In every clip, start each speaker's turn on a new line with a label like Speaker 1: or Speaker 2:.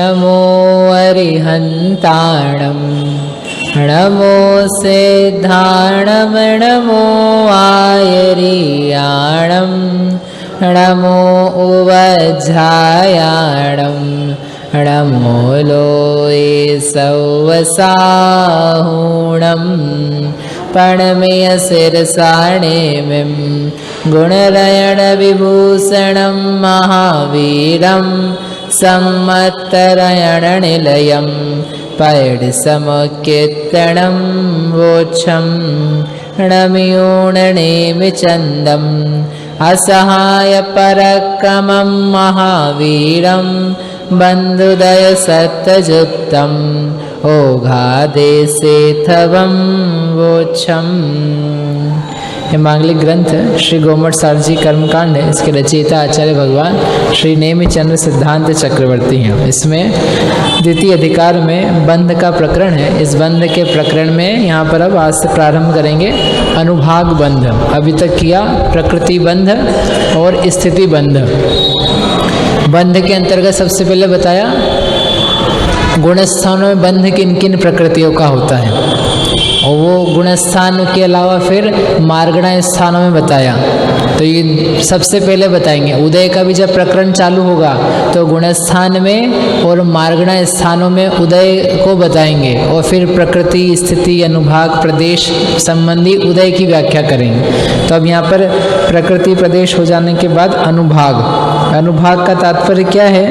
Speaker 1: नमो अरिहन्ताणं नमो सिद्धाणं नमो आयर्याणं नमो उवज्झायाणं नमो लोये सौवसाहूणं प्रणमेय शिरसाणेमिं गुणरयणविभूषणं महावीरं सम्मत्तरयणनिलयं पैडसमुख्यत्तणं वोक्षं नमयोणनेमि चन्दम् असहायपराक्रमं महावीरं बन्धुदयसत्तजुक्तम् ओघादेशेथवं वोक्षम्। ये मांगलिक ग्रंथ श्री गोमठ सारजी कर्मकांड है। इसके रचयिता आचार्य भगवान श्री नेमिचंद्र सिद्धांत चक्रवर्ती हैं। इसमें द्वितीय अधिकार में बंध का प्रकरण है। इस बंध के प्रकरण में यहाँ पर अब आज से प्रारंभ करेंगे अनुभाग बंध। अभी तक किया प्रकृति बंध और स्थिति बंध। बंध के अंतर्गत सबसे पहले बताया गुण स्थानों में बंध किन किन प्रकृतियों का होता है, और वो गुण स्थान के अलावा फिर मार्गणा स्थानों में बताया। तो ये सबसे पहले बताएंगे। उदय का भी जब प्रकरण चालू होगा तो गुण स्थान में और मार्गणा स्थानों में उदय को बताएंगे, और फिर प्रकृति स्थिति अनुभाग प्रदेश संबंधी उदय की व्याख्या करेंगे। तो अब यहाँ पर प्रकृति प्रदेश हो जाने के बाद अनुभाग। अनुभाग का तात्पर्य क्या है?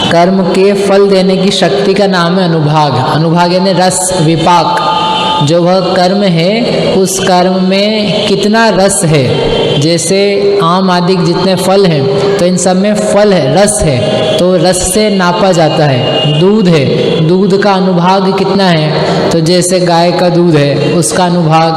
Speaker 1: कर्म के फल देने की शक्ति का नाम है अनुभाग। अनुभाग यानी रस विपाक। जो वह कर्म है उस कर्म में कितना रस है। जैसे आम आदि जितने फल हैं तो इन सब में फल है, रस है, तो रस से नापा जाता है। दूध है, दूध का अनुभाग कितना है? तो जैसे गाय का दूध है उसका अनुभाग,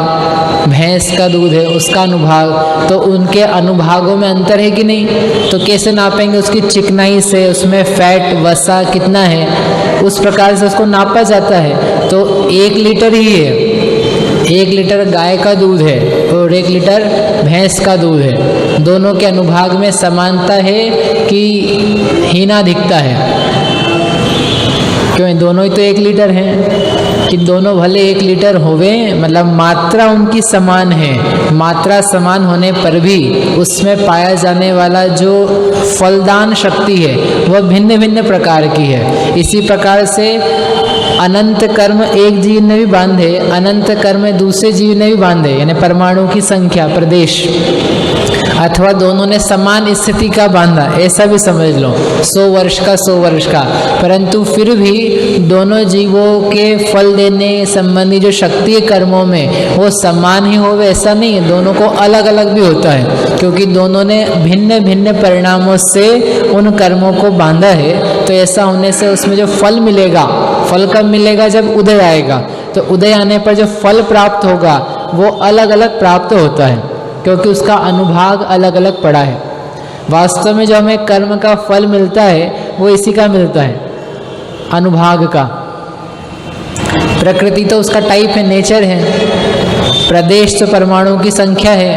Speaker 1: भैंस का दूध है उसका अनुभाग, तो उनके अनुभागों में अंतर है कि नहीं? तो कैसे नापेंगे? उसकी चिकनाई से, उसमें फैट वसा कितना है, उस प्रकार से उसको नापा जाता है। तो 1 लीटर ही है, 1 लीटर गाय का दूध है और 1 लीटर भैंस का दूध है। दोनों के अनुभाग में समानता है कि हीना दिखता है? क्यों? दोनों ही तो 1 लीटर हैं। कि दोनों भले 1 लीटर होवे, मतलब मात्रा उनकी समान है, मात्रा समान होने पर भी उसमें पाया जाने वाला जो फलदान शक्ति है वह भिन्न भिन्न प्रकार की है। इसी प्रकार से अनंत कर्म एक जीव ने भी बांधे, अनंत कर्म दूसरे जीव ने भी बांधे, यानी परमाणु की संख्या प्रदेश, अथवा दोनों ने समान स्थिति का बांधा, ऐसा भी समझ लो, 100 वर्ष का 100 वर्ष का, परंतु फिर भी दोनों जीवों के फल देने संबंधी जो शक्ति है कर्मों में वो समान ही होवे, ऐसा नहीं है। दोनों को अलग अलग भी होता है, क्योंकि दोनों ने भिन्न भिन्न परिणामों से उन कर्मों को बांधा है। तो ऐसा होने से उसमें जो फल मिलेगा, फल कब मिलेगा? जब उदय आएगा। तो उदय आने पर जो फल प्राप्त होगा वो अलग अलग प्राप्त होता है, क्योंकि उसका अनुभाग अलग अलग पड़ा है। वास्तव में जो हमें कर्म का फल मिलता है वो इसी का मिलता है, अनुभाग का। प्रकृति तो उसका टाइप है, नेचर है। प्रदेश तो परमाणु की संख्या है,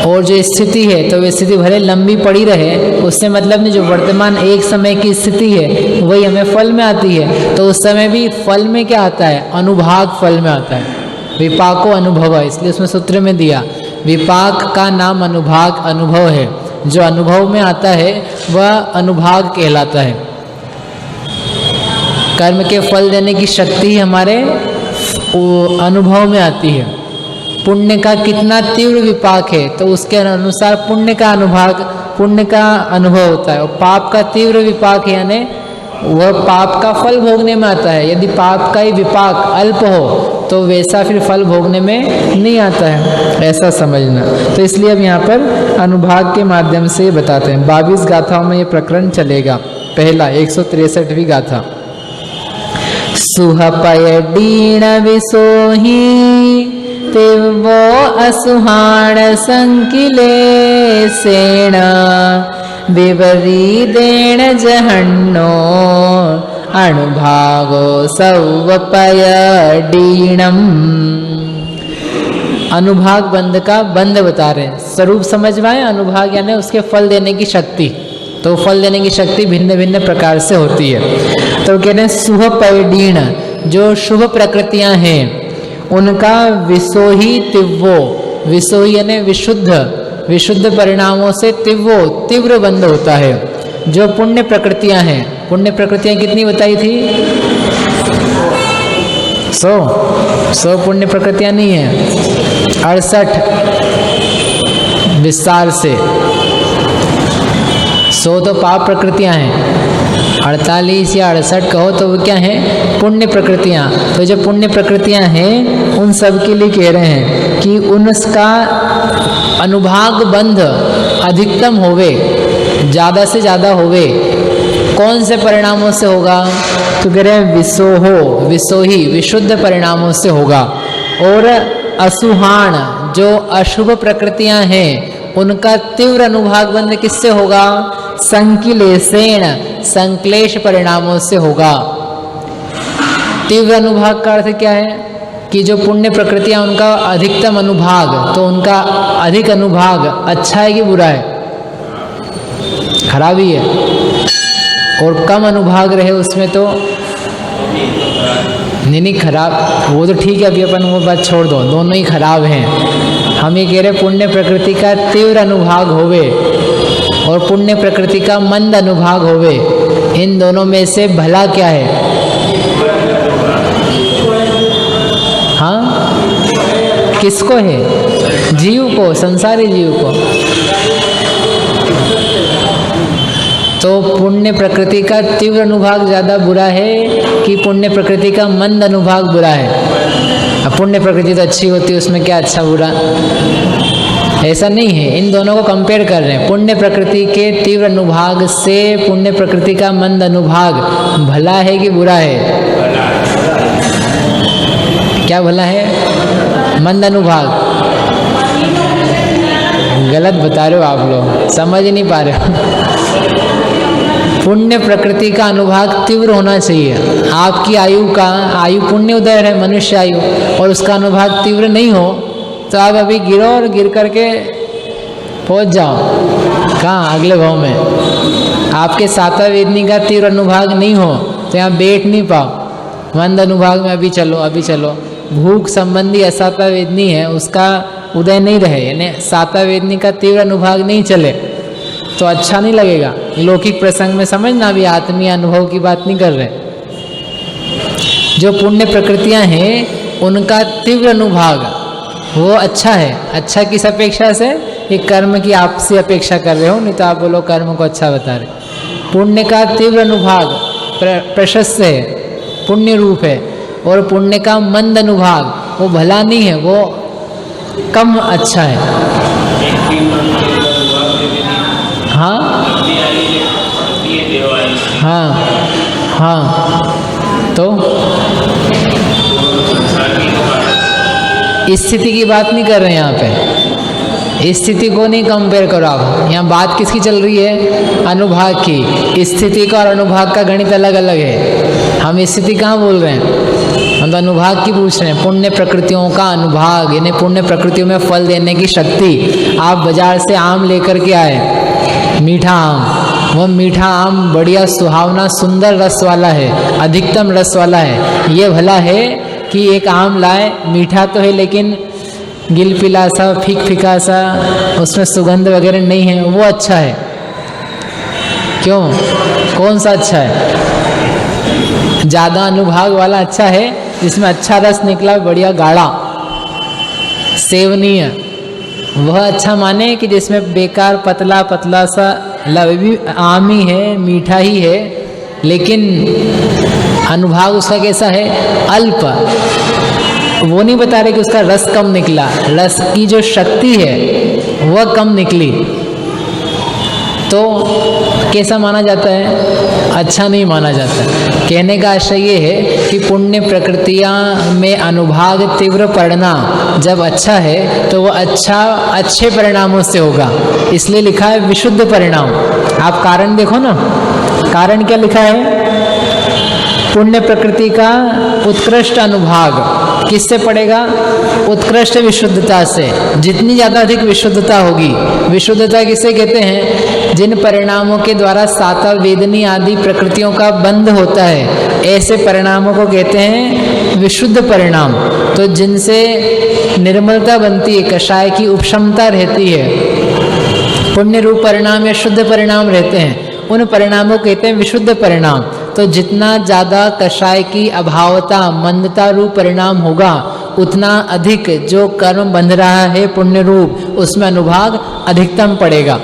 Speaker 1: और जो स्थिति है तो वह स्थिति भले लंबी पड़ी रहे, उससे मतलब नहीं। जो वर्तमान एक समय की स्थिति है वही हमें फल में आती है। तो उस समय भी फल में क्या आता है? अनुभाग फल में आता है। विपाको अनुभव है, इसलिए उसमें सूत्र में दिया विपाक का नाम अनुभाग अनुभव है। जो अनुभव में आता है वह अनुभाग कहलाता है। कर्म के फल देने की शक्ति हमारे अनुभव में आती है। पुण्य का कितना तीव्र विपाक है तो उसके अनुसार पुण्य का अनुभाग, पुण्य का अनुभव होता है। और पाप का तीव्र विपाक है, यानी वह पाप का फल भोगने में आता है। यदि पाप का ही विपाक अल्प हो तो वैसा फिर फल भोगने में नहीं आता है, ऐसा समझना। तो इसलिए अब यहाँ पर अनुभाग के माध्यम से बताते हैं। 22 गाथाओं में ये प्रकरण चलेगा। पहला 163वीं गाथा। सुहपय डीण विसोही तिवो असुहाण संकिले सेण विवरी देण जहन्नो अनुभागो सौवपय डीणम। अनुभाग बंध का बंध बता रहे हैं। स्वरूप समझ में आए? अनुभाग यानी उसके फल देने की शक्ति। तो फल देने की शक्ति भिन्न भिन्न प्रकार से होती है। तो कहते हैं शुभपैडीण, जो शुभ प्रकृतियां हैं उनका विसोही तिव्वो, विसोही यानी विशुद्ध, विशुद्ध परिणामों से तिव्वो तीव्र बंध होता है। जो पुण्य प्रकृतियां हैं, पुण्य प्रकृतियां कितनी बताई थी? 100 पुण्य प्रकृतियां नहीं है, 68 विस्तार से। 100 तो पाप प्रकृतियां हैं, 48 या 68 कहो तो वो क्या है? पुण्य प्रकृतियां। तो जो पुण्य प्रकृतियां हैं उन सब के लिए कह रहे हैं कि उनका अनुभाग बंध अधिकतम होवे, ज़्यादा से ज़्यादा होवे। कौन से परिणामों से होगा? तो कह रहे हैं विसोहो, विसोही विशुद्ध परिणामों से होगा। और असुहाण, जो अशुभ प्रकृतियां हैं उनका तीव्र अनुभाग बंध किससे होगा? संकिलेशेण, संक्लेश परिणामों से होगा। तीव्र अनुभाग का अर्थ क्या है? कि जो पुण्य प्रकृतियां उनका अधिकतम अनुभाग, तो उनका अधिक अनुभाग अच्छा है कि बुरा है? खराब ही है। और कम अनुभाग रहे उसमें तो नहीं खराब, वो तो ठीक है, अभी अपन वो बात छोड़ दो, दोनों ही खराब हैं। हम ये कह रहे पुण्य प्रकृति का तीव्र अनुभाग होवे और पुण्य प्रकृति का मंद अनुभाग होवे। इन दोनों में से भला क्या है? हाँ, किसको है? जीव को, संसारी जीव को। तो पुण्य प्रकृति का तीव्र अनुभाग ज़्यादा बुरा है कि पुण्य प्रकृति का मंद अनुभाग बुरा है? अब पुण्य प्रकृति तो अच्छी होती है, उसमें क्या अच्छा बुरा? ऐसा नहीं है, इन दोनों को कंपेयर कर रहे हैं। पुण्य प्रकृति के तीव्र अनुभाग से पुण्य प्रकृति का मंद अनुभाग भला है कि बुरा है? क्या भला है? मंद अनुभाग। गलत बता रहे हो आप लोग, समझ ही नहीं पा रहे हो। पुण्य प्रकृति का अनुभाग तीव्र होना चाहिए। आपकी आयु का, आयु पुण्य उदय है मनुष्य आयु, और उसका अनुभाग तीव्र नहीं हो तो आप अभी गिरो और गिर करके पहुंच जाओ कहाँ? अगले भाव में। आपके सातवा वेदनी का तीव्र अनुभाग नहीं हो तो यहाँ बैठ नहीं पाओ। मंद अनुभाग में अभी चलो, अभी चलो। भूख संबंधी असातवा वेदनी है, उसका उदय नहीं रहे, यानी सातवा वेदनी का तीव्र अनुभाग नहीं चले तो अच्छा नहीं लगेगा। लौकिक प्रसंग में समझना, भी आत्मीय अनुभव की बात नहीं कर रहे। जो पुण्य प्रकृतियां हैं उनका तीव्र अनुभाग वो अच्छा है। अच्छा किस अपेक्षा से? ये कर्म की आपसे अपेक्षा कर रहे हो, नहीं तो आप बोलो कर्म को अच्छा बता रहे। पुण्य का तीव्र अनुभाग प्रशस्त है, पुण्य रूप है, और पुण्य का मंद अनुभाग वो भला नहीं है, वो कम अच्छा है। हाँ हाँ हाँ, तो स्थिति की बात नहीं कर रहे हैं यहाँ पे। स्थिति को नहीं कंपेयर करो आप। यहाँ बात किसकी चल रही है? अनुभाग की। स्थिति का और अनुभाग का गणित अलग अलग है। हम स्थिति कहाँ बोल रहे हैं? हम तो अनुभाग की पूछ रहे हैं। पुण्य प्रकृतियों का अनुभाग, यानी पुण्य प्रकृतियों में फल देने की शक्ति। आप बाजार से आम लेकर के आए, मीठा आम, वो मीठा आम बढ़िया सुहावना सुंदर रस वाला है, अधिकतम रस वाला है। ये भला है कि एक आम लाए, मीठा तो है लेकिन गिल पिला सा, फीक फीका सा, उसमें सुगंध वगैरह नहीं है, वो अच्छा है। क्यों? कौन सा अच्छा है? ज़्यादा अनुभाग वाला अच्छा है, जिसमें अच्छा रस निकला, बढ़िया गाढ़ा सेवनीय, वह अच्छा माने कि जिसमें बेकार पतला पतला सा भी आम ही है, मीठा ही है, लेकिन अनुभाग उसका कैसा है? अल्प। वो नहीं बता रहे कि उसका रस कम निकला, रस की जो शक्ति है वह कम निकली, तो कैसा माना जाता है? अच्छा नहीं माना जाता। कहने का आशय ये है कि पुण्य प्रकृतियाँ में अनुभाग तीव्र पड़ना जब अच्छा है तो वह अच्छे परिणामों से होगा। इसलिए लिखा है विशुद्ध परिणाम। आप कारण देखो ना, कारण क्या लिखा है? पुण्य प्रकृति का उत्कृष्ट अनुभाग किससे पड़ेगा? उत्कृष्ट विशुद्धता से। जितनी ज़्यादा अधिक विशुद्धता होगी, विशुद्धता किसे कहते हैं? जिन परिणामों के द्वारा साता वेदनी आदि प्रकृतियों का बंध होता है, ऐसे परिणामों को कहते हैं विशुद्ध परिणाम। तो जिनसे निर्मलता बनती है, कषाय की उपशमता रहती है, पुण्य रूप परिणाम या शुद्ध परिणाम रहते हैं, उन परिणामों को कहते हैं विशुद्ध परिणाम। तो जितना ज़्यादा कषाय की अभावता मंदता रूप परिणाम होगा, उतना अधिक जो कर्म बंध रहा है पुण्य रूप, उसमें अनुभाग अधिकतम पड़ेगा।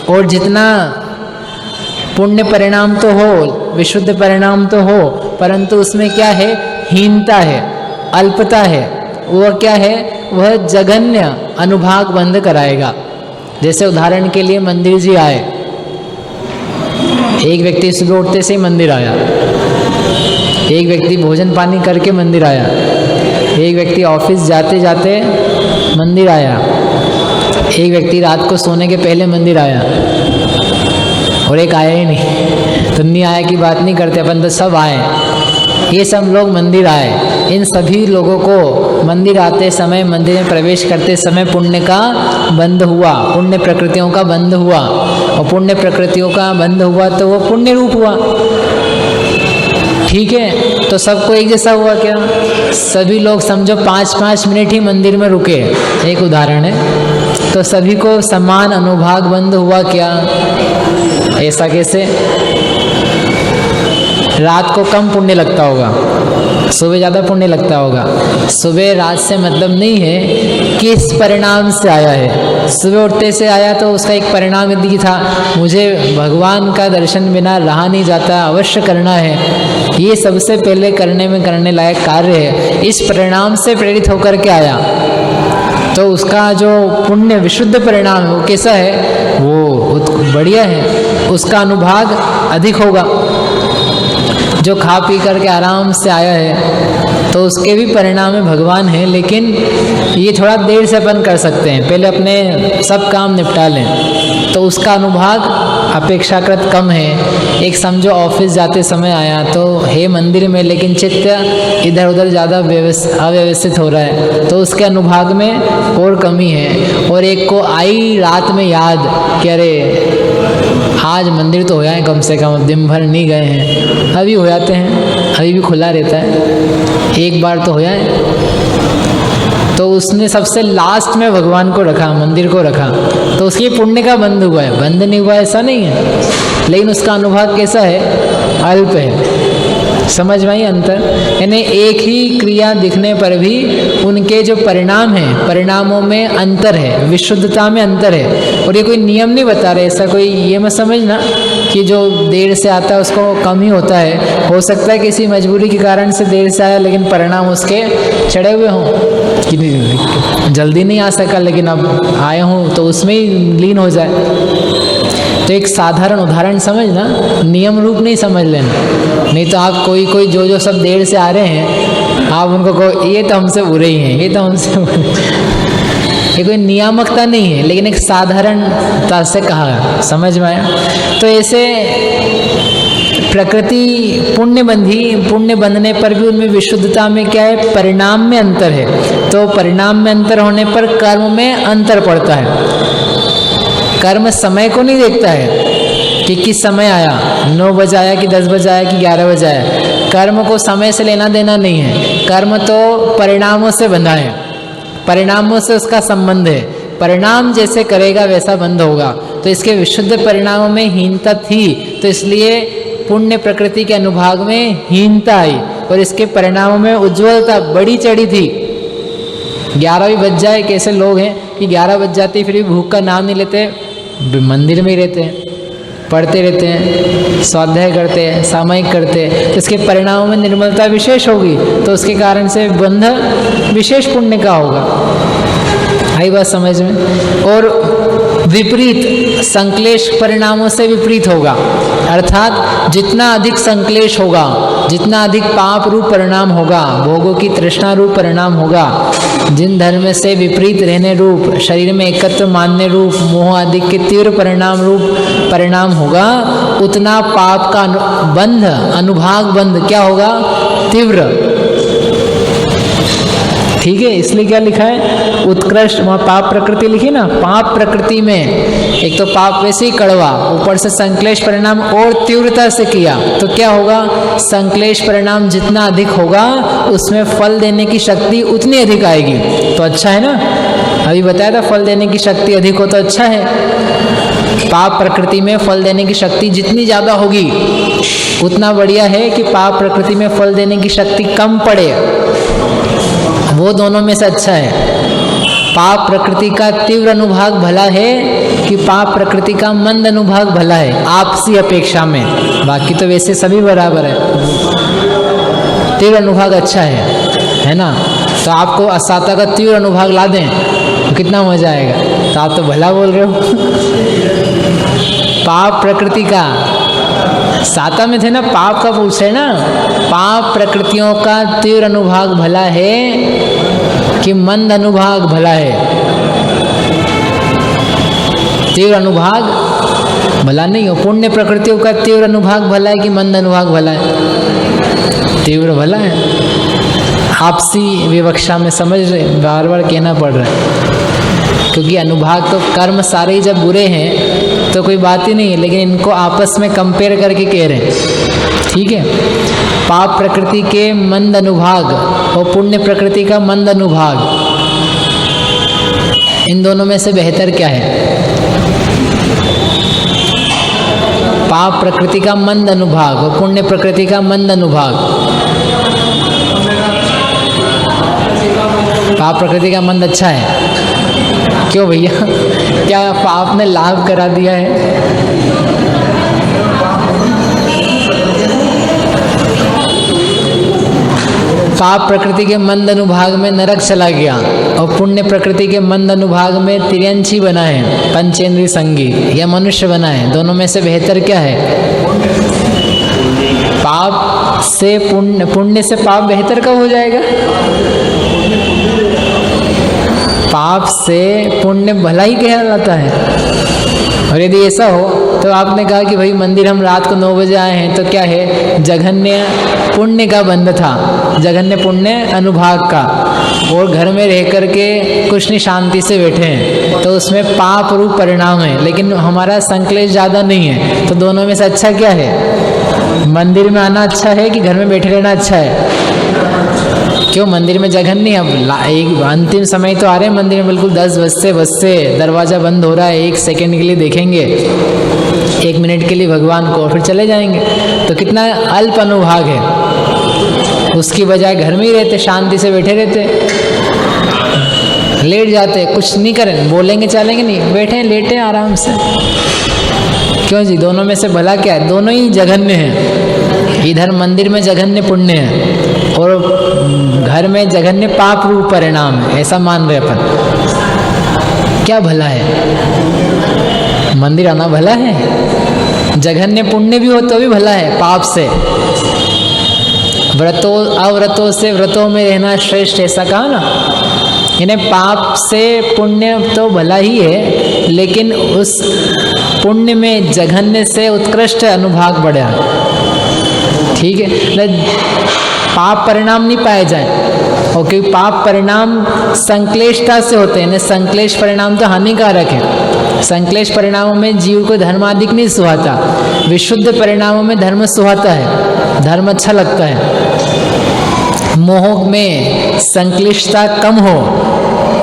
Speaker 1: और जितना पुण्य परिणाम तो हो, विशुद्ध परिणाम तो हो, परंतु उसमें क्या है, हीनता है, अल्पता है, वह क्या है, वह जघन्य अनुभाग बंद कराएगा। जैसे उदाहरण के लिए मंदिर जी आए, एक व्यक्ति सुबह उठते से ही मंदिर आया, एक व्यक्ति भोजन पानी करके मंदिर आया, एक व्यक्ति ऑफिस जाते जाते मंदिर आया, एक व्यक्ति रात को सोने के पहले मंदिर आया, और एक आया ही नहीं। तो नहीं आया की बात नहीं करते अपन, तो सब आए, ये सब लोग मंदिर आए। इन सभी लोगों को मंदिर आते समय, मंदिर में प्रवेश करते समय पुण्य का बंध हुआ, पुण्य प्रकृतियों का बंध हुआ, और पुण्य प्रकृतियों का बंध हुआ तो वो पुण्य रूप हुआ। ठीक है, तो सबको एक जैसा हुआ क्या? सभी लोग समझो 5-5 मिनट ही मंदिर में रुके, एक उदाहरण है, तो सभी को समान अनुभाग बंध हुआ क्या? ऐसा कैसे? रात को कम पुण्य लगता होगा, सुबह ज़्यादा पुण्य लगता होगा। सुबह रात से मतलब नहीं है, किस परिणाम से आया है। सुबह उठते से आया तो उसका एक परिणाम यदि था, मुझे भगवान का दर्शन बिना रहा नहीं जाता, अवश्य करना है, ये सबसे पहले करने लायक कार्य है, इस परिणाम से प्रेरित होकर के आया, तो उसका जो पुण्य विशुद्ध परिणाम है वो कैसा है? वो बढ़िया है, उसका अनुभाग अधिक होगा। जो खा पी करके आराम से आया है तो उसके भी परिणाम में भगवान है, लेकिन ये थोड़ा देर से अपन कर सकते हैं, पहले अपने सब काम निपटा लें, तो उसका अनुभाग अपेक्षाकृत कम है। एक समझो ऑफिस जाते समय आया तो है मंदिर में, लेकिन चित्त इधर उधर ज़्यादा अव्यवस्थित हो रहा है, तो उसके अनुभाग में और कमी है। और एक को आई रात में याद कि अरे आज मंदिर तो होया है, कम से कम दिन भर नहीं गए हैं, अभी हो जाते हैं, अभी भी खुला रहता है, एक बार तो होया है, तो उसने सबसे लास्ट में भगवान को रखा, मंदिर को रखा, तो उसके पुण्य का बंध हुआ है। बंध नहीं हुआ ऐसा नहीं है, लेकिन उसका अनुभाग कैसा है? अल्प है। समझ में आई अंतर? यानी एक ही क्रिया दिखने पर भी उनके जो परिणाम हैं, परिणामों में अंतर है, विशुद्धता में अंतर है। और ये कोई नियम नहीं बता रहे, ऐसा कोई ये मत समझना कि जो देर से आता है उसको कम ही होता है। हो सकता है किसी मजबूरी के कारण से देर से आया, लेकिन परिणाम उसके चढ़े हुए हों, कि जल्दी नहीं आ सका लेकिन अब आया हूँ तो उसमें ही लीन हो जाए। तो एक साधारण उदाहरण समझना, नियम रूप नहीं समझ लेना, नहीं तो आप कोई जो सब देर से आ रहे हैं, आप उनको कहो ये तो हमसे बुरे ही हैं, ये तो हमसे ये कोई नियामकता नहीं है, लेकिन एक साधारणता से कहा, समझ में आया? तो ऐसे प्रकृति पुण्य बंधने पर भी उनमें विशुद्धता में क्या है? परिणाम में अंतर है। तो परिणाम में अंतर होने पर कर्म में अंतर पड़ता है। कर्म समय को नहीं देखता है कि किस समय आया, 9 बजे आया कि 10 बजे आया कि 11 बजे आया। कर्म को समय से लेना देना नहीं है, कर्म तो परिणामों से बंधा है, परिणामों से उसका संबंध है, परिणाम जैसे करेगा वैसा बंध होगा। तो इसके विशुद्ध परिणामों में हीनता थी, तो इसलिए पुण्य प्रकृति के अनुभाग में हीनता आई, और इसके परिणामों में उज्ज्वलता बड़ी चढ़ी थी। 11 भी बज जाए, कैसे लोग हैं कि 11 बज जाते फिर भी भूख का नाम नहीं लेते, मंदिर में ही रहते हैं, पढ़ते रहते हैं, स्वाध्याय करते हैं, सामायिक करते हैं, तो इसके परिणामों में निर्मलता विशेष होगी, तो उसके कारण से बंध विशेष पुण्य का होगा। आई बात समझ में? और विपरीत संक्लेश परिणामों से विपरीत होगा, अर्थात जितना अधिक संक्लेश होगा, जितना अधिक पाप रूप परिणाम होगा, भोगों की तृष्णा रूप परिणाम होगा, जिन धर्म से विपरीत रहने रूप, शरीर में एकत्व मानने रूप, मोह आदि के तीव्र परिणाम होगा, उतना पाप का अनुभाग बंध क्या होगा? तीव्र। ठीक है, इसलिए क्या लिखा है उत्कृष्ट, वहाँ पाप प्रकृति लिखी ना, पाप प्रकृति में एक तो पाप वैसे ही कड़वा, ऊपर से संक्लेश परिणाम और तीव्रता से किया तो क्या होगा, संक्लेश परिणाम जितना अधिक होगा उसमें फल देने की शक्ति उतनी अधिक आएगी। तो अच्छा है ना, अभी बताया था फल देने की शक्ति अधिक हो तो अच्छा है। पाप प्रकृति में फल देने की शक्ति जितनी ज़्यादा होगी उतना बढ़िया है कि पाप प्रकृति में फल देने की शक्ति कम पड़े, वो दोनों में से अच्छा है। पाप प्रकृति का तीव्र अनुभाग भला है कि पाप प्रकृति का मंद अनुभाग भला है, आपसी अपेक्षा में, बाकी तो वैसे सभी बराबर है। तीव्र अनुभाग अच्छा है ना। तो आपको असाता का तीव्र अनुभाग ला दें तो कितना मजा आएगा। तो आप तो भला बोल रहे हो। पाप प्रकृति का साता में थे ना, पाप का पूछ रहे ना, पाप प्रकृतियों का तीव्र अनुभाग भला है कि मंद अनुभाग भला है। तीव्र अनुभाग भला नहीं हो, पुण्य प्रकृतियों का तीव्र अनुभाग भला है कि मंद अनुभाग भला है, तीव्र भला है। आपसी विवक्षा में समझ रहे, बार बार कहना पड़ रहा है, क्योंकि अनुभाग तो कर्म सारे ही जब बुरे हैं तो कोई बात ही नहीं है, लेकिन इनको आपस में कंपेयर करके कह रहे हैं। ठीक है, पाप प्रकृति के मंद अनुभाग और पुण्य प्रकृति का मंद अनुभाग, इन दोनों में से बेहतर क्या है? पाप प्रकृति का मंद अनुभाग और पुण्य प्रकृति का मंद अनुभाग। पाप प्रकृति का मंद अच्छा है। क्यों भैया, क्या पाप ने लाभ करा दिया है? पाप प्रकृति के मंद अनुभाग में नरक चला गया और पुण्य प्रकृति के मंद अनुभाग में तिर्यंची बना है, पंचेंद्रिय संगी या मनुष्य बना है। दोनों में से बेहतर क्या है? पाप से पुण्य, पुण्य से पाप बेहतर कब हो जाएगा? पाप से पुण्य भला ही कहलाता है। और यदि ऐसा हो तो आपने कहा कि भाई मंदिर हम रात को 9 बजे आए हैं तो क्या है, जघन्य पुण्य का बंध था, जघन्य पुण्य अनुभाग का, और घर में रह करके कुछ नहीं शांति से बैठे हैं तो उसमें पाप रूप परिणाम है, लेकिन हमारा संक्लेश ज़्यादा नहीं है। तो दोनों में से अच्छा क्या है? मंदिर में आना अच्छा है कि घर में बैठे रहना अच्छा है? क्यों, मंदिर में जगह नहीं। अब एक अंतिम समय तो आ रहे हैं, मंदिर में बिल्कुल 10 बजते दरवाज़ा बंद हो रहा है, 1 सेकंड के लिए देखेंगे, 1 मिनट के लिए भगवान को, फिर चले जाएंगे। तो कितना अल्प अनुभाग है। उसकी बजाय घर में ही रहते, शांति से बैठे रहते, लेट जाते, कुछ नहीं करें, बोलेंगे चलेंगे नहीं, बैठे लेटे आराम से। क्यों जी, दोनों में से भला क्या है? दोनों ही जघन्य हैं। इधर मंदिर में जघन्य पुण्य है और घर में जघन्य पाप रूप परिणाम है, ऐसा मान रहे अपन। क्या भला है? मंदिर आना भला है, जघन्य पुण्य भी हो तो भी भला है। पाप से व्रतों अव्रतों से व्रतों में रहना श्रेष्ठ, ऐसा कहा ना। इन्हें पाप से पुण्य तो भला ही है, लेकिन उस पुण्य में जघन्य से उत्कृष्ट अनुभाग बढ़ा। ठीक है, पाप परिणाम नहीं पाए जाए, और क्योंकि पाप परिणाम संक्लेशता से होते हैं। संक्लेश परिणाम तो हानिकारक है। संक्लेश परिणामों में जीव को धर्मादिक नहीं सुहाता, विशुद्ध परिणामों में धर्म सुहाता है, धर्म अच्छा लगता है। मोह में संक्लिष्टता कम हो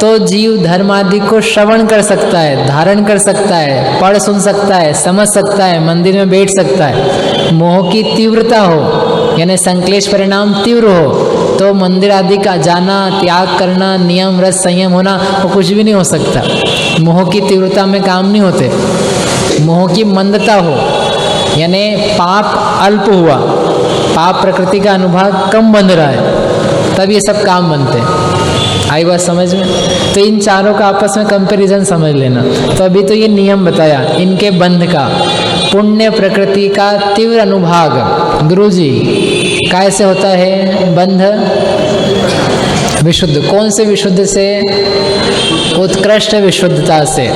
Speaker 1: तो जीव धर्म आदि को श्रवण कर सकता है, धारण कर सकता है, पढ़ सुन सकता है, समझ सकता है, मंदिर में बैठ सकता है। मोह की तीव्रता हो, यानी संक्लेश परिणाम तीव्र हो, तो मंदिर आदि का जाना, त्याग करना, नियम व्रत संयम होना, वो कुछ भी नहीं हो सकता। मोह की तीव्रता में काम नहीं होते। मोह की मंदता हो, यानी पाप अल्प हुआ, पाप प्रकृति का अनुभाग कम बन रहा है, तब ये सब काम बनते हैं। आई बात समझ में? तो इन चारों का आपस में कंपैरिजन समझ लेना। तो अभी तो ये नियम बताया इनके बंध का। पुण्य प्रकृति का तीव्र अनुभाग गुरुजी कैसे होता है? बंध विशुद्ध। कौन से विशुद्ध से? उत्कृष्ट विशुद्धता से।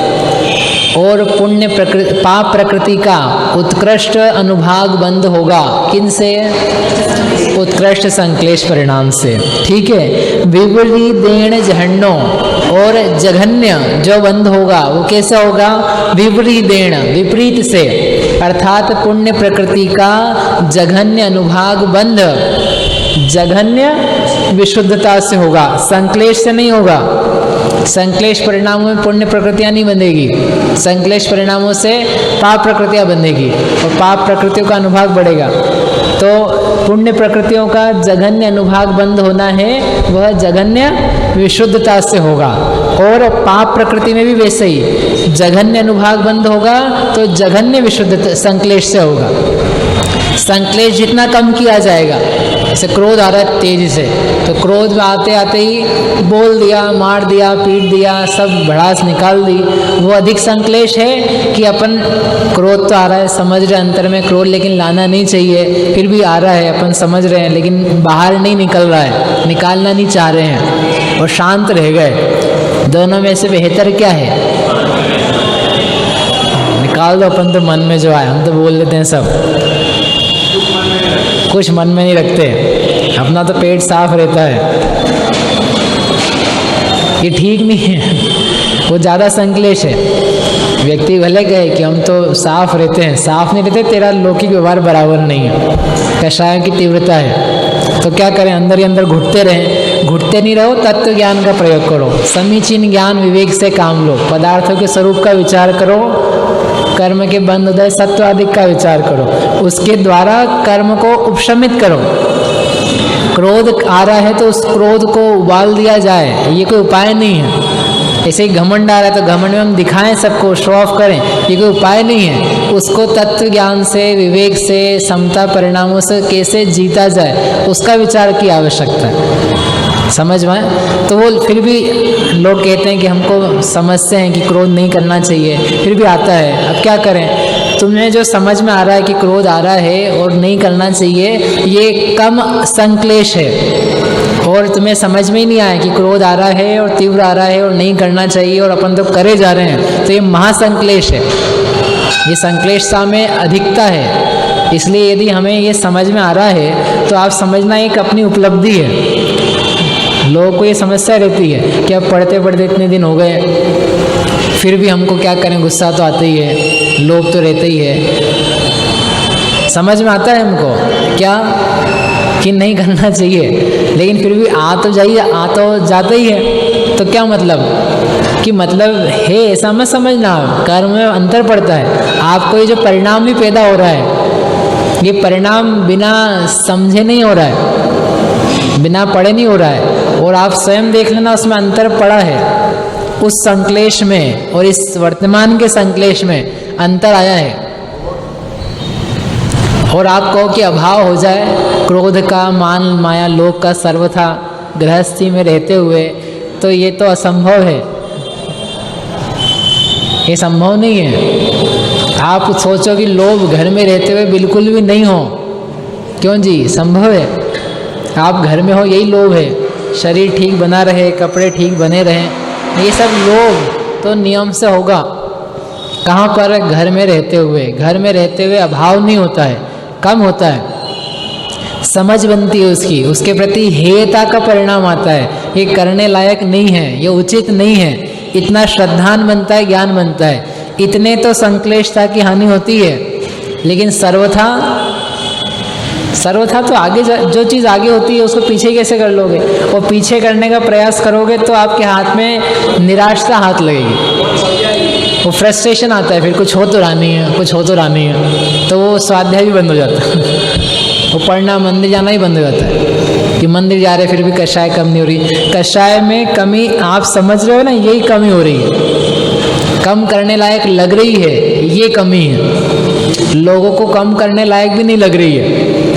Speaker 1: और पुण्य प्रकृति, पाप प्रकृति का उत्कृष्ट अनुभाग बंध होगा किन से? उत्कृष्ट संक्लेश परिणाम से। ठीक है, विपरीदेण जघन्यो, और जघन्य जो बंध होगा वो कैसा होगा? विपरीदेण, विपरीत से, अर्थात पुण्य प्रकृति का जघन्य अनुभाग बंध जघन्य विशुद्धता से होगा, संक्लेश से नहीं होगा। संक्लेश परिणामों में पुण्य प्रकृतियां नहीं बंधेगी, संक्लेश परिणामों से पाप प्रकृतियां बंधेगी और पाप प्रकृतियों का अनुभाग बढ़ेगा। तो पुण्य प्रकृतियों का जघन्य अनुभाग बंद होना है, वह जघन्य विशुद्धता से होगा। और पाप प्रकृति में भी वैसे ही जघन्य अनुभाग बंद होगा तो जघन्य विशुद्धता संक्लेश से होगा। संक्लेश जितना कम किया जाएगा, जैसे क्रोध आ रहा है तेजी से, तो क्रोध में आते आते ही बोल दिया, मार दिया, पीट दिया, सब भड़ास निकाल दी, वो अधिक संक्लेश है कि अपन क्रोध तो आ रहा है, समझ रहे अंतर में क्रोध लेकिन लाना नहीं चाहिए, फिर भी आ रहा है, अपन समझ रहे हैं लेकिन बाहर नहीं निकल रहा है, निकालना नहीं चाह रहे हैं और शांत रह गए। दोनों में से बेहतर क्या है? निकाल दो अपन तो मन में जो आए, हम तो बोल लेते हैं सब, कुछ मन में नहीं रखते, अपना तो पेट साफ रहता है। ये ठीक नहीं है, वो ज़्यादा संक्लेश है। व्यक्ति भले कहे कि हम तो साफ रहते हैं, साफ नहीं रहते, तेरा लौकिक व्यवहार बराबर नहीं है, कषायों की तीव्रता है। तो क्या करें, अंदर ही अंदर घुटते रहें, घुटते नहीं रहो, तत्व ज्ञान का प्रयोग करो, समीचीन ज्ञान विवेक से काम लो, पदार्थों के स्वरूप का विचार करो, कर्म के बंध उदय सत्व आदि का विचार करो, उसके द्वारा कर्म को उपशमित करो। क्रोध आ रहा है तो उस क्रोध को उबाल दिया जाए, ये कोई उपाय नहीं है। ऐसे ही घमंड आ रहा है तो घमंड में हम दिखाएं सबको, शो ऑफ करें, ये कोई उपाय नहीं है। उसको तत्व ज्ञान से, विवेक से, समता परिणामों से कैसे जीता जाए, उसका विचार की आवश्यकता है। समझ में? तो वो फिर भी लोग कहते हैं कि हमको समझते हैं कि क्रोध नहीं करना चाहिए, फिर भी आता है। अब क्या करें? तुम्हें जो समझ में आ रहा है कि क्रोध आ रहा है और नहीं करना चाहिए, ये कम संक्लेश है, और तुम्हें समझ में ही नहीं आया कि क्रोध आ रहा है और तीव्र आ रहा है और नहीं करना चाहिए और अपन तो करे जा रहे हैं, तो ये महासंक्लेश है। ये संक्लेशता में अधिकता है। इसलिए यदि हमें ये समझ में आ रहा है तो आप समझना एक अपनी उपलब्धि है। लोगों को ये समस्या रहती है कि अब पढ़ते पढ़ते इतने दिन हो गए, फिर भी हमको क्या करें, गुस्सा तो आता ही है, लोभ तो रहता ही है। समझ में आता है हमको क्या कि नहीं करना चाहिए, लेकिन फिर भी आ तो जाता ही है। तो क्या मतलब कि मतलब है ऐसा मत समझना, कर्म में अंतर पड़ता है। आपको ये जो परिणाम भी पैदा हो रहा है, ये परिणाम बिना समझे नहीं हो रहा है, बिना पढ़े नहीं हो रहा है, और आप स्वयं देख लेना उसमें अंतर पड़ा है। उस संक्लेश में और इस वर्तमान के संक्लेश में अंतर आया है। और आप कहो कि अभाव हो जाए क्रोध का, मान माया लोभ का सर्वथा गृहस्थी में रहते हुए, तो ये तो असंभव है, ये संभव नहीं है। आप सोचो कि लोभ घर में रहते हुए बिल्कुल भी नहीं हो, क्यों जी? संभव है। आप घर में हो, यही लोभ है, शरीर ठीक बना रहे, कपड़े ठीक बने रहें, ये सब लोभ तो नियम से होगा। कहाँ पर? घर में रहते हुए। घर में रहते हुए अभाव नहीं होता है, कम होता है, समझ बनती है उसकी, उसके प्रति हेयता का परिणाम आता है। ये करने लायक नहीं है, ये उचित नहीं है, इतना श्रद्धान बनता है, ज्ञान बनता है, इतने तो संक्लेशता की हानि होती है। लेकिन सर्वथा तो आगे जो चीज़ आगे होती है उसको पीछे कैसे कर लोगे? और पीछे करने का प्रयास करोगे तो आपके हाथ में निराशा हाथ लगेगी, वो फ्रस्ट्रेशन आता है, फिर कुछ हो तो रहा नहीं है, कुछ हो तो रहा नहीं है, तो वो स्वाध्याय भी बंद हो जाता है, वो पढ़ना, मंदिर जाना ही बंद हो जाता है कि मंदिर जा रहे फिर भी कषाय कम नहीं हो रही। कषाय में कमी आप समझ रहे हो ना, यही कमी हो रही है, कम करने लायक लग रही है, ये कमी है। लोगों को कम करने लायक भी नहीं लग रही है,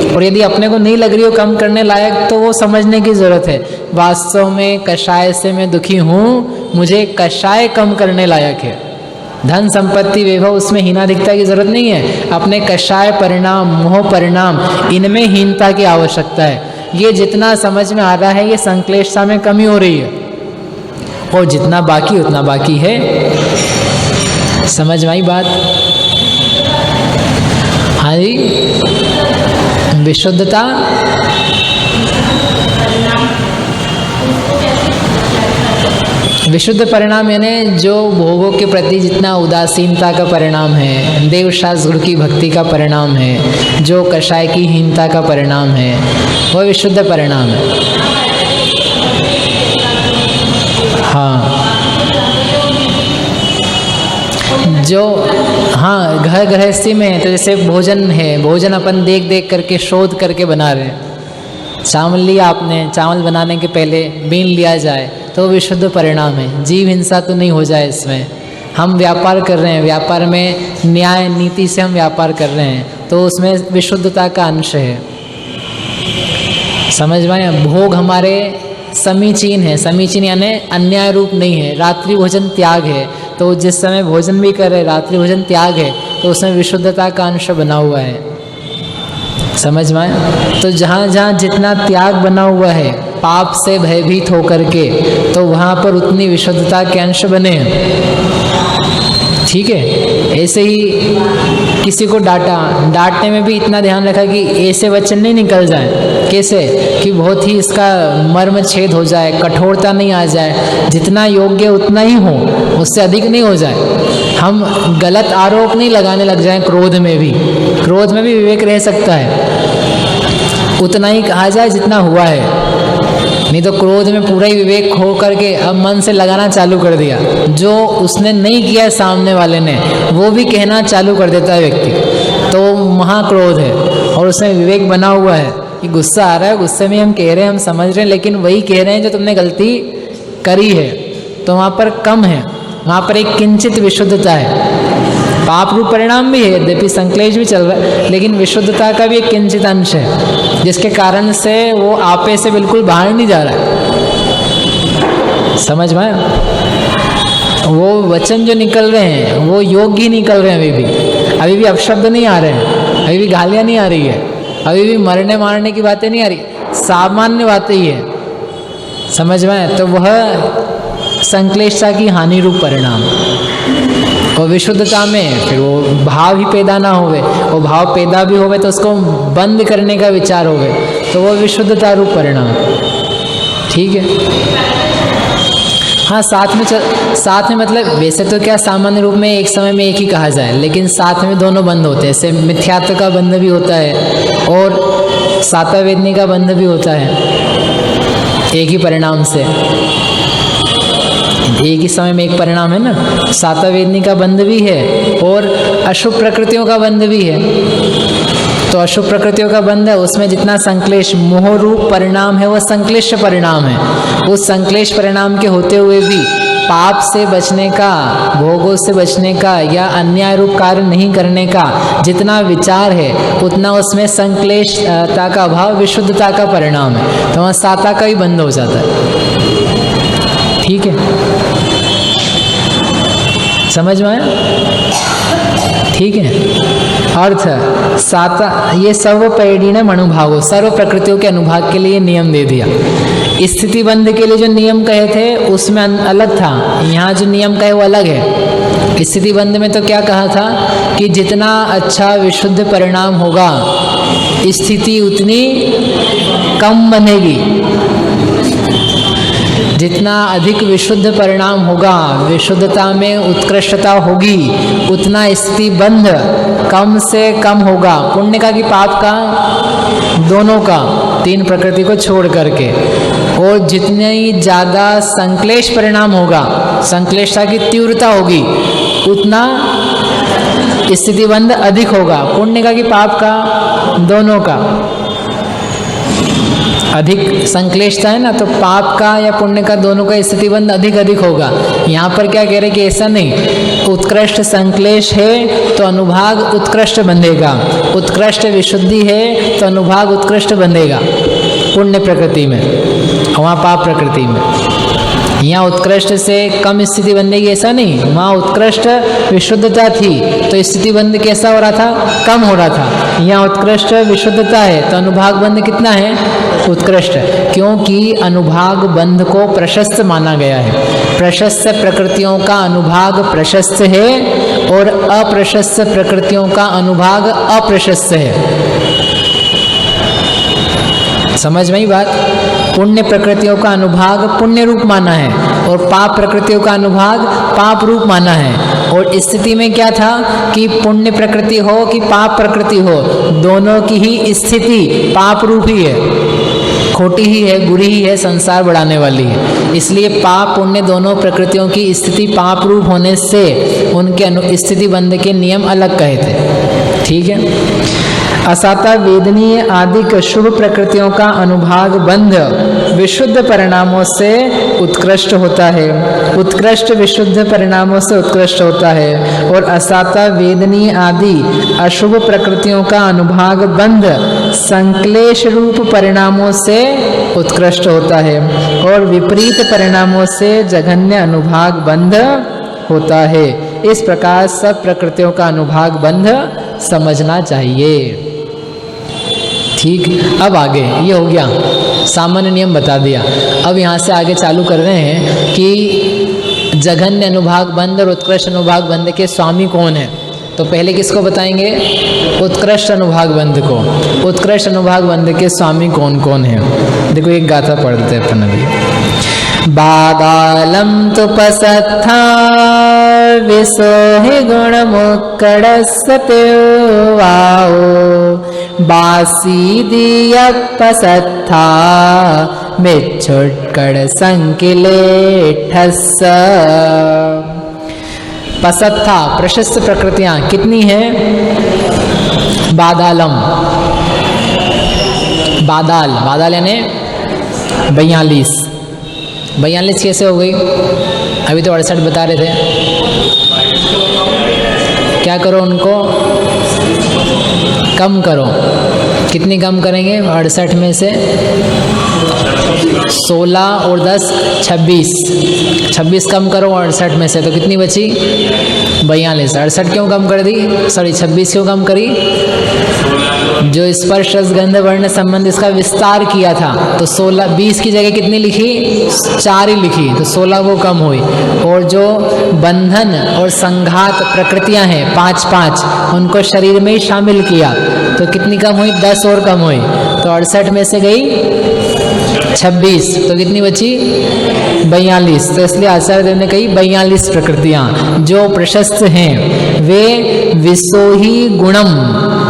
Speaker 1: और यदि अपने को नहीं लग रही हो कम करने लायक, तो वो समझने की ज़रूरत है, वास्तव में कषाय से मैं दुखी हूँ, मुझे कषाय कम करने लायक है। धन संपत्ति वैभव उसमें हीनाधिकता की जरूरत नहीं है, अपने कषाय परिणाम, मोह परिणाम, इनमें हीनता की आवश्यकता है। ये जितना समझ में आ रहा है, ये संक्लेशता में कमी हो रही है, और जितना बाकी उतना बाकी है। समझ में आई बात? हाँ जी, विशुद्धता विशुद्ध परिणाम यानी जो भोगों के प्रति जितना उदासीनता का परिणाम है, देवशास्त्र की भक्ति का परिणाम है, जो कषाय की हीनता का परिणाम है, वह विशुद्ध परिणाम है। हाँ, जो हाँ घर गृहस्थी में है तो जैसे भोजन है, भोजन अपन देख देख करके शोध करके बना रहे हैं। चावल लिया आपने, चावल बनाने के पहले बीन लिया जाए तो विशुद्ध परिणाम है। जीव हिंसा तो नहीं हो जाए इसमें। हम व्यापार कर रहे हैं, व्यापार में न्याय नीति से हम व्यापार कर रहे हैं तो उसमें विशुद्धता का अंश है। समझ में आया? भोग हमारे समीचीन है, समीचीन यानी अन्याय रूप नहीं है। रात्रि भोजन त्याग है, तो जिस समय भोजन भी कर रहे रात्रि भोजन त्याग है तो उसमें विशुद्धता का अंश बना हुआ है। समझ में आया? तो जहाँ जहाँ जितना त्याग बना हुआ है पाप से भयभीत होकर के, तो वहाँ पर उतनी विशुद्धता के अंश बने हैं। ठीक है। ऐसे ही किसी को डांटने में भी इतना ध्यान रखा कि ऐसे वचन नहीं निकल जाए। कैसे? कि बहुत ही इसका मर्म छेद हो जाए, कठोरता नहीं आ जाए, जितना योग्य उतना ही हो, उससे अधिक नहीं हो जाए। हम गलत आरोप नहीं लगाने लग जाएं। क्रोध में भी विवेक रह सकता है, उतना ही कहा जाए जितना हुआ है। नहीं तो क्रोध में पूरा ही विवेक खो करके अब मन से लगाना चालू कर दिया, जो उसने नहीं किया सामने वाले ने वो भी कहना चालू कर देता है व्यक्ति, तो महाक्रोध है। और उसमें विवेक बना हुआ है कि गुस्सा आ रहा है, गुस्से में हम कह रहे हैं, हम समझ रहे हैं, लेकिन वही कह रहे हैं जो तुमने गलती करी है, तो वहाँ पर कम है, वहाँ पर एक किंचित विशुद्धता है। पाप रूप परिणाम भी है, यद्यपि संक्लेश भी चल रहा है, लेकिन विशुद्धता का भी एक किंचित अंश है, जिसके कारण से वो आपे से बिल्कुल बाहर नहीं जा रहा है। समझ में? वो वचन जो निकल रहे हैं वो योग्य ही निकल रहे हैं। अभी भी अपशब्द नहीं आ रहे हैं, अभी भी गालियाँ नहीं आ रही है, अभी भी मरने मारने की बातें नहीं आ रही, सामान्य बातें ही है। समझ में? तो वह संक्लेशता की हानि रूप परिणाम। और विशुद्धता में फिर वो भाव ही पैदा ना होवे, वो भाव पैदा भी होवे तो उसको बंद करने का विचार होवे, तो वो विशुद्धता रूप परिणाम। ठीक है। हाँ, साथ में मतलब वैसे तो क्या सामान्य रूप में एक समय में एक ही कहा जाए, लेकिन साथ में दोनों बंध होते हैं। जैसे मिथ्यात्व का बंध भी होता है और सातावेदनी का बंध भी होता है, एक ही परिणाम से, एक ही समय में एक परिणाम है ना। सातावेदनी का बंध भी है और अशुभ प्रकृतियों का बंध भी है। तो अशुभ प्रकृतियों का बंध है, उसमें जितना संक्लेश मोह रूप परिणाम है वह संक्लेश परिणाम है। उस संक्लेश परिणाम के होते हुए भी पाप से बचने का, भोगों से बचने का या अन्याय रूप कार्य नहीं करने का जितना विचार है उतना उसमें संक्लेशता का अभाव विशुद्धता का परिणाम है। तो वहाँ साता का ही बंध हो जाता है। ठीक है, समझ में आया? ठीक है। अर्थ साता, ये सर्व पैडीन मनुभावो, सर्व प्रकृतियों के अनुभाग के लिए नियम दे दिया। स्थिति बंध के लिए जो नियम कहे थे उसमें अलग था, यहाँ जो नियम कहे वो अलग है। स्थिति बंध में तो क्या कहा था कि जितना अच्छा विशुद्ध परिणाम होगा स्थिति उतनी कम बनेगी। जितना अधिक विशुद्ध परिणाम होगा, विशुद्धता में उत्कृष्टता होगी, उतना स्थिति बंध कम से कम होगा। पुण्य का कि पाप का, दोनों का, तीन प्रकृति को छोड़ करके। और जितनी ज़्यादा संक्लेश परिणाम होगा, संक्लेशता की तीव्रता होगी, उतना स्थिति बंध अधिक होगा। पुण्य का कि पाप का, दोनों का। अधिक संक्लेशता है ना, तो पाप का या पुण्य का, दोनों का स्थिति बंध अधिक होगा। यहाँ पर क्या कह रहे कि ऐसा नहीं, उत्कृष्ट संक्लेश है तो अनुभाग उत्कृष्ट बंधेगा, उत्कृष्ट विशुद्धि है तो अनुभाग उत्कृष्ट बंधेगा पुण्य प्रकृति में, वहाँ पाप प्रकृति में। यहाँ उत्कृष्ट से कम स्थिति बंधेगी ऐसा नहीं, वहाँ उत्कृष्ट विशुद्धता थी तो स्थिति बंध कैसा हो रहा था? कम हो रहा था। यहाँ उत्कृष्ट विशुद्धता है तो अनुभाग बंध कितना है? उत्कृष्ट, क्योंकि अनुभाग बंध को प्रशस्त माना गया है। प्रशस्त प्रकृतियों का अनुभाग प्रशस्त है और अप्रशस्त प्रकृतियों का अनुभाग अप्रशस्त है। समझ में ही बात। पुण्य प्रकृतियों का अनुभाग पुण्य रूप माना है और पाप प्रकृतियों का अनुभाग पाप रूप माना है। और स्थिति में क्या था कि पुण्य प्रकृति हो कि पाप प्रकृति हो, दोनों की ही स्थिति पाप रूप ही है, खोटी ही है, बुरी ही है, संसार बढ़ाने वाली है। इसलिए पाप पुण्य दोनों प्रकृतियों की स्थिति पाप रूप होने से उनके स्थिति बंध के नियम अलग कहे थे। ठीक है। असाता वेदनीय आदि शुभ प्रकृतियों का अनुभाग बंध विशुद्ध परिणामों से उत्कृष्ट होता है, उत्कृष्ट विशुद्ध परिणामों से उत्कृष्ट होता है। और असाता वेदनीय आदि अशुभ प्रकृतियों का अनुभाग बंध संक्लेश रूप परिणामों से उत्कृष्ट होता है और विपरीत परिणामों से जघन्य अनुभाग बंध होता है। इस प्रकार सब प्रकृतियों का अनुभाग बंध समझना चाहिए। ठीक, अब आगे ये हो गया, सामान्य नियम बता दिया। अब यहाँ से आगे चालू कर रहे हैं कि जघन्य अनुभाग बंध और उत्कृष्ट अनुभाग बंध के स्वामी कौन है। तो पहले किसको बताएंगे? उत्कृष्ट अनुभाग बंध को। उत्कृष्ट अनुभाग बंध के स्वामी कौन कौन है? देखो एक गाथा पढ़ देते हैं अपन अभी। बादालम तुपसत्था विसोहि गुण मुक्कडस्ते वाओ बासी दियपसत्था मिच्छुट्कड़ संकिलेठस। पसत्था प्रशस्त प्रकृतियां कितनी हैं? बादालम, बादाल, बादाल यानी 42। 42 कैसे हो गई? अभी तो 68 बता रहे थे। क्या करो, उनको कम करो। कितनी कम करेंगे? 68 में से 16 और 10 26। 26 कम करो 68 में से, तो कितनी बची? 42। 68 क्यों कम कर दी? सॉरी 26 क्यों कम करी? जो स्पर्श रस गंध वर्ण संबंध इसका विस्तार किया था, तो 16 20 की जगह कितनी लिखी? 4 ही लिखी, तो 16 वो कम हुई। और जो बंधन और संघात प्रकृतियां हैं 5-5, उनको शरीर में ही शामिल किया, तो कितनी कम हुई? 10 और कम हुई। तो 68 में से गई 26, तो कितनी बची? 42। तो इसलिए आचार्य देव ने कही 42 प्रकृतियां जो प्रशस्त हैं वे विसोही गुणम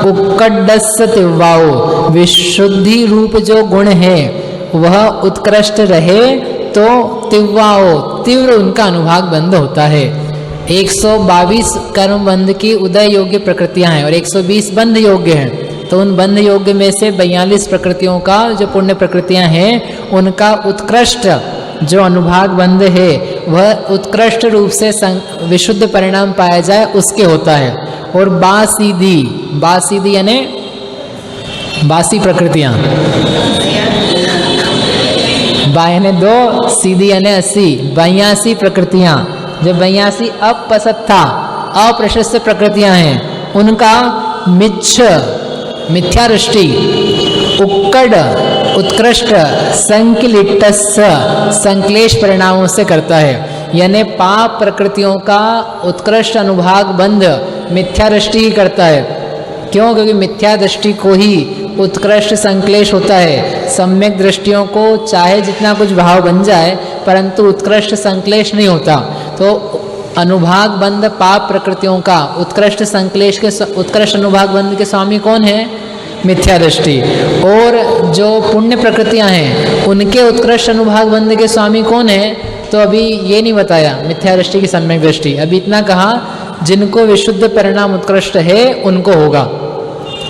Speaker 1: उक्कडस्य तिव्वाओ, विशुद्धि रूप जो गुण है वह उत्कृष्ट रहे तो तिव्वाओ तीव्र उनका अनुभाग बंध होता है। 122 कर्म बंध की उदय योग्य प्रकृतियां हैं और 120 बंध योग्य हैं। तो उन बंध योग्य में से 42 प्रकृतियों का जो पुण्य प्रकृतियां हैं उनका उत्कृष्ट जो अनुभाग बंध है वह उत्कृष्ट रूप से विशुद्ध परिणाम पाया जाए उसके होता है। और बासीदी, बासीदी यानी बासी प्रकृतियां, बा यानी 2, सीधी यानी 80, 82 प्रकृतियां, जो 82 अपसत्था अप्रशस्त प्रकृतियां हैं उनका मिच्छ मिथ्या दृष्टि, उक्कड़ उत्कृष्ट, संकिलिट्टस्य संक्लेश परिणामों से करता है। यानी पाप प्रकृतियों का उत्कृष्ट अनुभाग बंध मिथ्या दृष्टि ही करता है। क्यों? क्योंकि मिथ्या दृष्टि को ही उत्कृष्ट संक्लेश होता है। सम्यक दृष्टियों को चाहे जितना कुछ भाव बन जाए परंतु उत्कृष्ट संक्लेश नहीं होता। तो अनुभाग बंध पाप प्रकृतियों का उत्कृष्ट संक्लेश के उत्कृष्ट अनुभाग बंध के स्वामी कौन है? मिथ्या दृष्टि। और जो पुण्य प्रकृतियां हैं उनके उत्कृष्ट अनुभाग बंध के स्वामी कौन है? तो अभी ये नहीं बताया मिथ्या दृष्टि की सम्यक दृष्टि, अभी इतना कहा जिनको विशुद्ध परिणाम उत्कृष्ट है उनको होगा।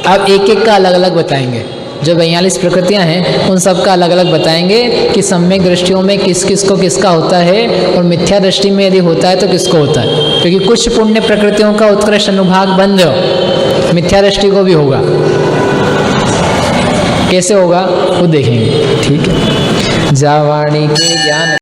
Speaker 1: अब एक एक का अलग अलग बताएंगे। जो 42 प्रकृतियां हैं उन सब का अलग अलग बताएंगे कि सम्यक दृष्टियों में किस किस को किसका होता है और मिथ्या दृष्टि में यदि होता है तो किसको होता है। क्योंकि कुछ पुण्य प्रकृतियों का उत्कृष्ट अनुभाग बंध मिथ्या दृष्टि को भी होगा। कैसे होगा वो देखेंगे। ठीक है। जावाणी के ज्ञान